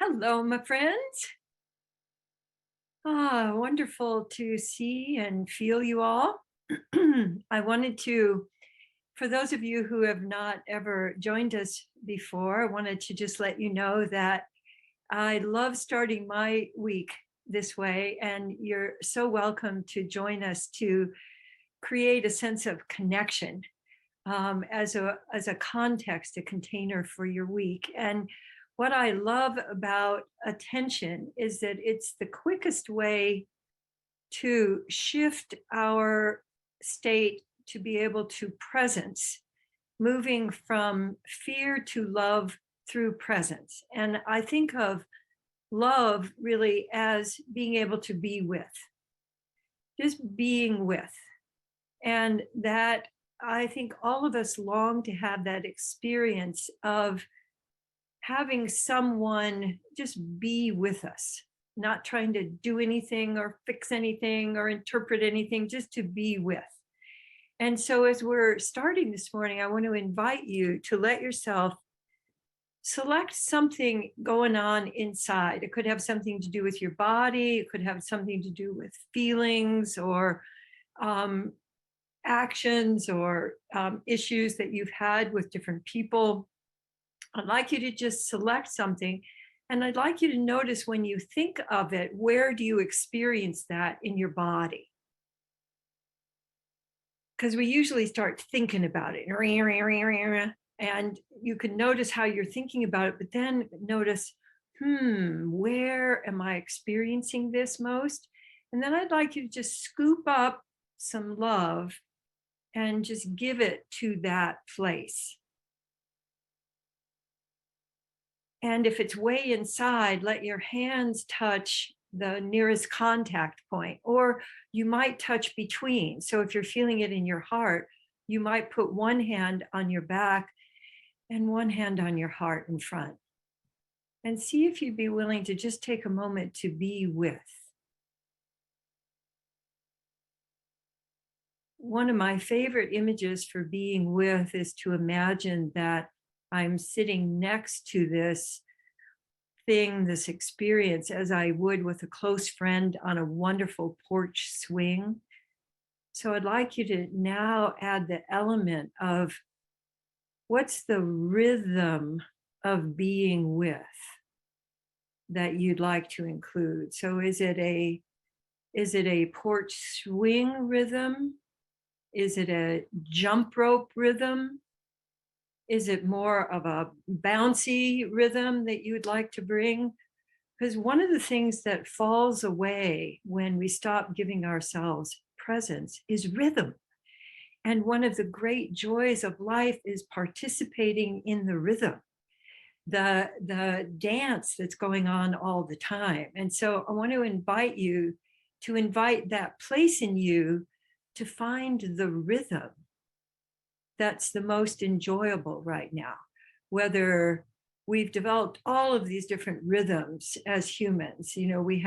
Hello, my friends. Wonderful to see and feel you all. I wanted to, for those of you who have not ever joined us before, I wanted to just let you know that I love starting my week this way, and you're so welcome to join us to create a sense of connection as a context, a container for your week. And what I love about attention is that it's the quickest way to shift our state to be able to presence, moving from fear to love through presence. And I think of love really as being able to be with, just being with. And that I think all of us long to have that experience of having someone just be with us, not trying to do anything or fix anything or interpret anything, just to be with. And so, as we're starting this morning, I want to invite you to let yourself select something going on inside. It could have something to do with your body, it could have something to do with feelings or um, actions or issues that you've had with different people. I'd like you to just select something, and I'd like you to notice when you think of it, where do you experience that in your body? Because we usually start thinking about it, and you can notice how you're thinking about it, but then notice, where am I experiencing this most? And then I'd like you to just scoop up some love and just give it to that place. And if it's way inside, let your hands touch the nearest contact point, or you might touch between. So if you're feeling it in your heart, you might put one hand on your back and one hand on your heart in front. And see if you'd be willing to just take a moment to be with. One of my favorite images for being with is to imagine that I'm sitting next to this thing, this experience, as I would with a close friend on a wonderful porch swing. So I'd like you to now add the element of what's the rhythm of being with that you'd like to include. So is it a porch swing rhythm? Is it a jump rope rhythm? Is it more of a bouncy rhythm that you'd like to bring? Because one of the things that falls away when we stop giving ourselves presence is rhythm. And one of the great joys of life is participating in the rhythm, the dance that's going on all the time. And so I want to invite you to invite that place in you to find the rhythm that's the most enjoyable right now. Whether we've developed all of these different rhythms as humans, we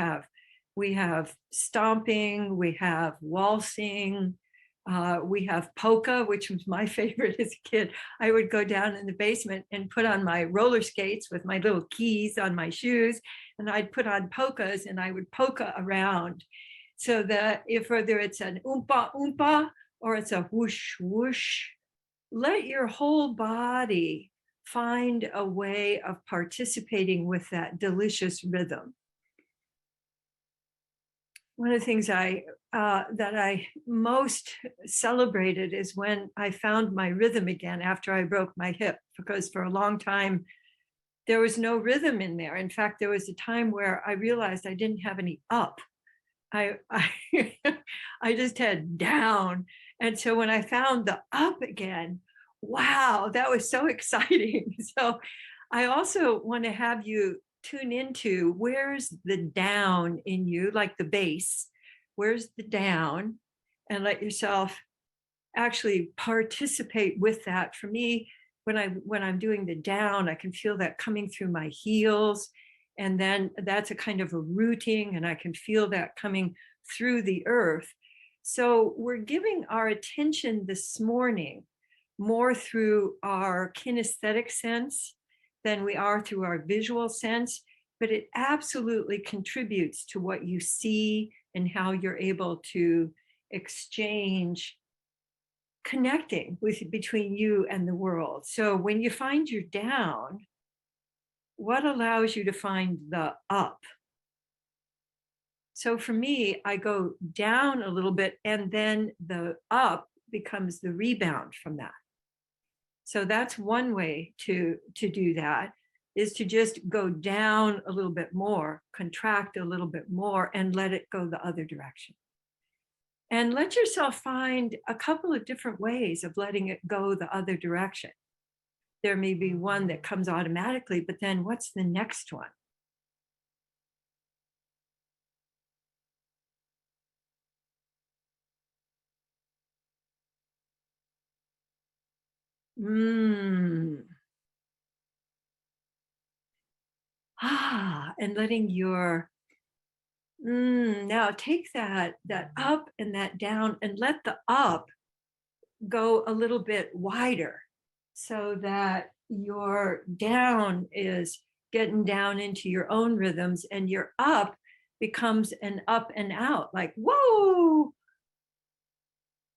have stomping, we have waltzing, we have polka, which was my favorite as a kid. I would go down in the basement and put on my roller skates with my little keys on my shoes, and I'd put on polkas and I would polka around. So that if whether it's an oompa oompa or it's a whoosh whoosh, let your whole body find a way of participating with that delicious rhythm. One of the things that I most celebrated is when I found my rhythm again after I broke my hip, because for a long time there was no rhythm in there. In fact, there was a time where I realized I didn't have any up. I I just had down. And so when I found the up again, wow, that was so exciting. So I also want to have you tune into where's the down in you, like the bass, where's the down, and let yourself actually participate with that. For me, when I'm doing the down, I can feel that coming through my heels, and then that's a kind of a rooting, and I can feel that coming through the earth. So we're giving our attention this morning more through our kinesthetic sense than we are through our visual sense. but it absolutely contributes to what you see and how you're able to exchange, connecting with between you and the world. So when you find you're down, what allows you to find the up? So for me, I go down a little bit and then the up becomes the rebound from that. So that's one way to do that, is to just go down a little bit more, contract a little bit more, and let it go the other direction. And let yourself find a couple of different ways of letting it go the other direction. There may be one that comes automatically, but then what's the next one? Mm. And letting your now take that up and that down and let the up go a little bit wider so that your down is getting down into your own rhythms and your up becomes an up and out, like, whoa.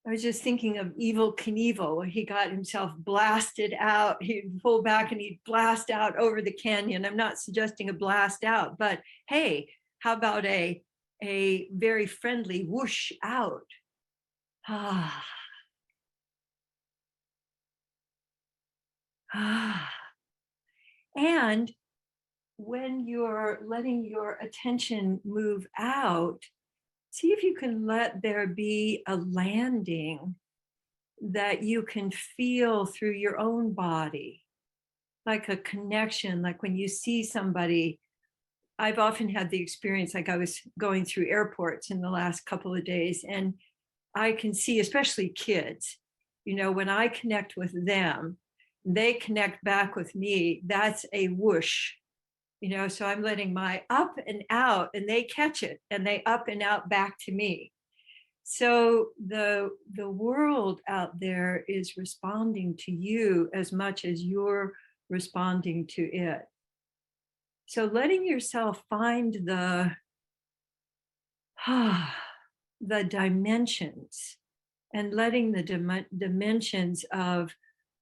I was just thinking of Evil Knievel, where he got himself blasted out. He'd pull back and he'd blast out over the canyon. I'm not suggesting a blast out, but hey, how about a very friendly whoosh out? Ah, ah. And when you're letting your attention move out, see if you can let there be a landing that you can feel through your own body, like a connection, like when you see somebody. I've often had the experience, like I was going through airports in the last couple of days, and I can see, especially kids, when I connect with them, they connect back with me. That's a whoosh, so I'm letting my up and out, and they catch it and they up and out back to me. So the world out there is responding to you as much as you're responding to it. So letting yourself find the dimensions, and letting the dimensions of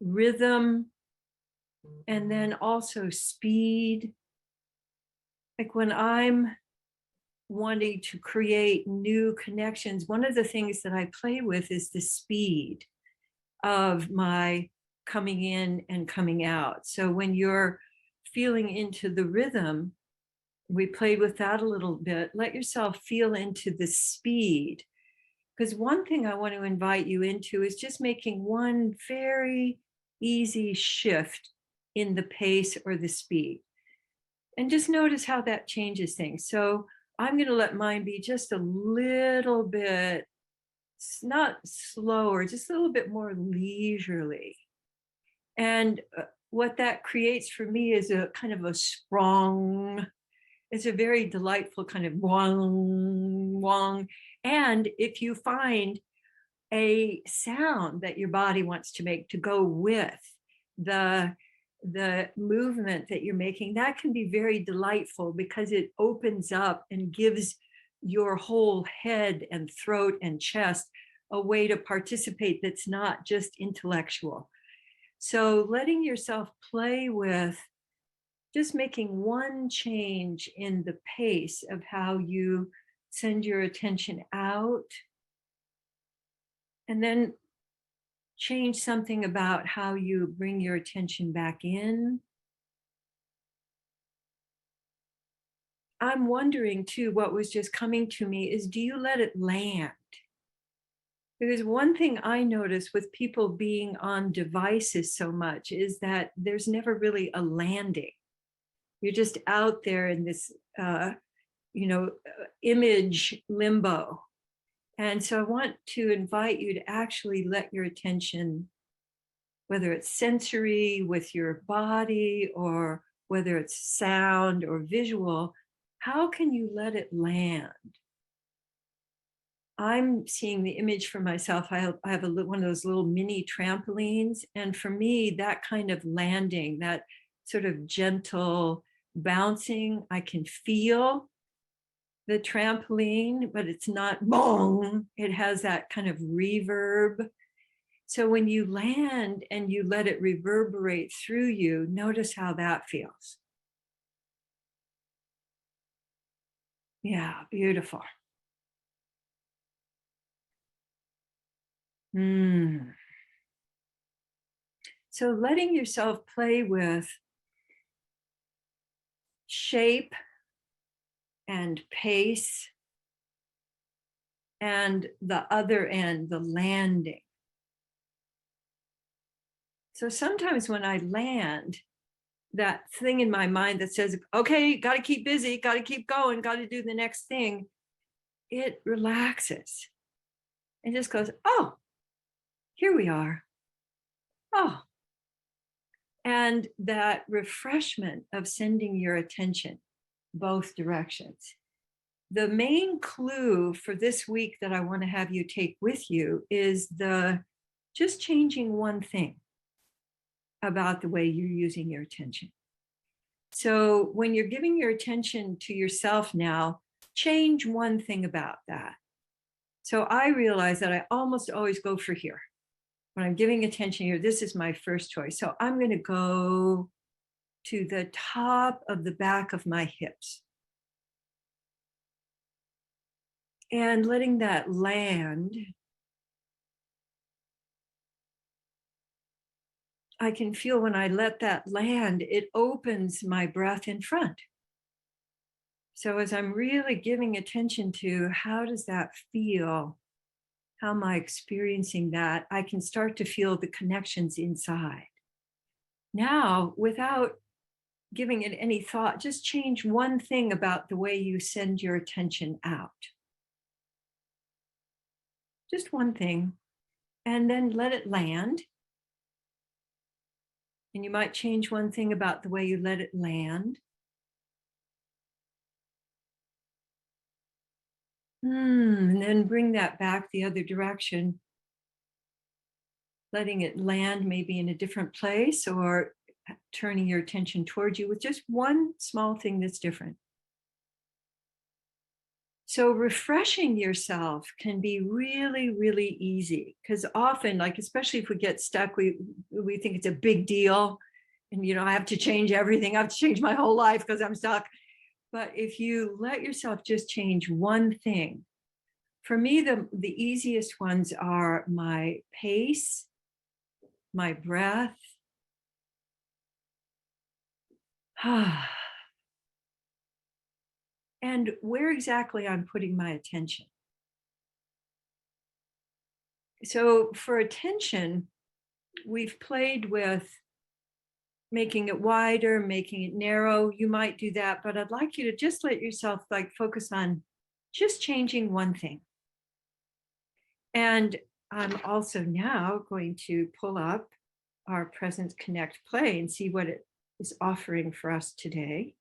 rhythm and then also speed. Like when I'm wanting to create new connections, one of the things that I play with is the speed of my coming in and coming out. So when you're feeling into the rhythm, we played with that a little bit. Let yourself feel into the speed. Because one thing I want to invite you into is just making one very easy shift in the pace or the speed. And just notice how that changes things. So I'm going to let mine be just a little bit, not slower, just a little bit more leisurely. And what that creates for me is a kind of a sprung. It's a very delightful kind of wong, wong. And if you find a sound that your body wants to make to go with the movement that you're making, that can be very delightful because it opens up and gives your whole head and throat and chest a way to participate that's not just intellectual. So letting yourself play with just making one change in the pace of how you send your attention out, and then change something about how you bring your attention back in. I'm wondering too, what was just coming to me is, do you let it land? Because one thing I notice with people being on devices so much is that there's never really a landing. You're just out there in this, image limbo. And so I want to invite you to actually let your attention, whether it's sensory with your body or whether it's sound or visual, how can you let it land? I'm seeing the image for myself. I have one of those little mini trampolines. And for me, that kind of landing, that sort of gentle bouncing. I can feel the trampoline, but it's not boom. It has that kind of reverb. So when you land and you let it reverberate through you, notice how that feels. Yeah, beautiful. So letting yourself play with shape and pace, and the other end, the landing. So sometimes when I land, that thing in my mind that says, okay, got to keep busy, got to keep going, got to do the next thing, it relaxes and just goes, oh, here we are. Oh, and that refreshment of sending your attention both directions. The main clue for this week that I want to have you take with you is the just changing one thing about the way you're using your attention. So when you're giving your attention to yourself now, change one thing about that. So I realize that I almost always go for here. When I'm giving attention here, this is my first choice. So I'm going to go to the top of the back of my hips. And letting that land, I can feel when I let that land, it opens my breath in front. So as I'm really giving attention to how does that feel? How am I experiencing that? I can start to feel the connections inside. Now, without giving it any thought, just change one thing about the way you send your attention out. Just one thing, and then let it land. And you might change one thing about the way you let it land. And then bring that back the other direction, letting it land maybe in a different place, or turning your attention towards you with just one small thing that's different. So refreshing yourself can be really, really easy, because often, like especially if we get stuck, we think it's a big deal, and I have to change everything. I have to change my whole life because I'm stuck. But if you let yourself just change one thing, for me, the easiest ones are my pace, my breath, and where exactly I'm putting my attention. So for attention, we've played with making it wider, making it narrow. You might do that, but I'd like you to just let yourself focus on just changing one thing. And I'm also now going to pull up our Presence Connect play and see what it is offering for us today.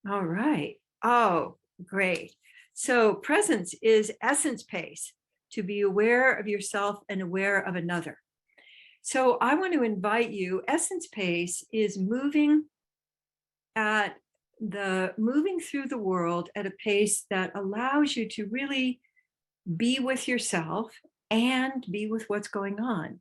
All right. Oh, great. So presence is essence pace, to be aware of yourself and aware of another. So I want to invite you, essence pace is moving through the world at a pace that allows you to really be with yourself and be with what's going on.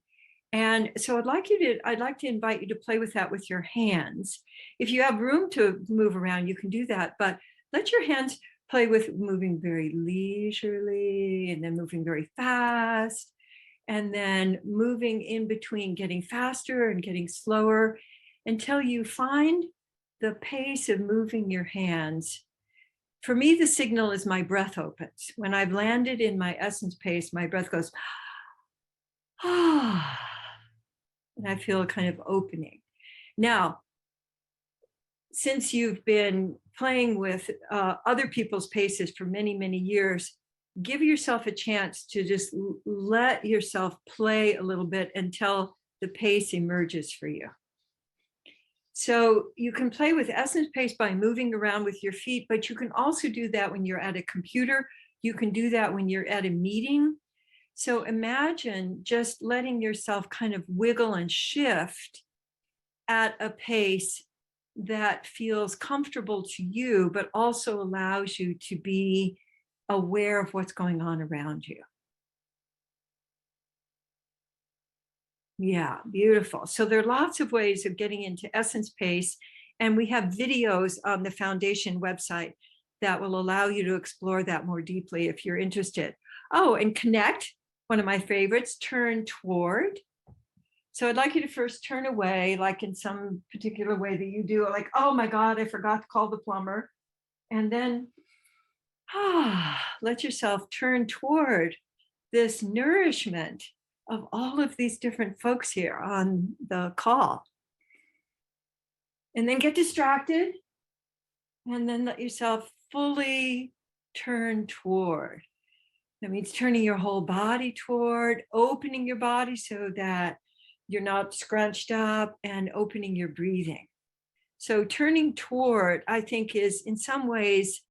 And so I'd like to invite you to play with that with your hands. If you have room to move around, you can do that, but let your hands play with moving very leisurely and then moving very fast, and then moving in between, getting faster and getting slower until you find the pace of moving your hands. For me, the signal is my breath opens. When I've landed in my essence pace, my breath goes, ah, and I feel a kind of opening. Now, since you've been playing with other people's paces for many, many years, give yourself a chance to just let yourself play a little bit until the pace emerges for you. So you can play with essence pace by moving around with your feet, but you can also do that when you're at a computer. You can do that when you're at a meeting. So imagine just letting yourself kind of wiggle and shift at a pace that feels comfortable to you, but also allows you to be aware of what's going on around you. Yeah, beautiful. So there are lots of ways of getting into essence pace, and we have videos on the foundation website that will allow you to explore that more deeply if you're interested. Oh, and connect, one of my favorites, turn toward. So I'd like you to first turn away, like in some particular way that you do, like, oh my God, I forgot to call the plumber. And then let yourself turn toward this nourishment of all of these different folks here on the call. And then get distracted and then let yourself fully turn toward. That means turning your whole body toward, opening your body so that you're not scrunched up, and opening your breathing. So turning toward, I think, is in some ways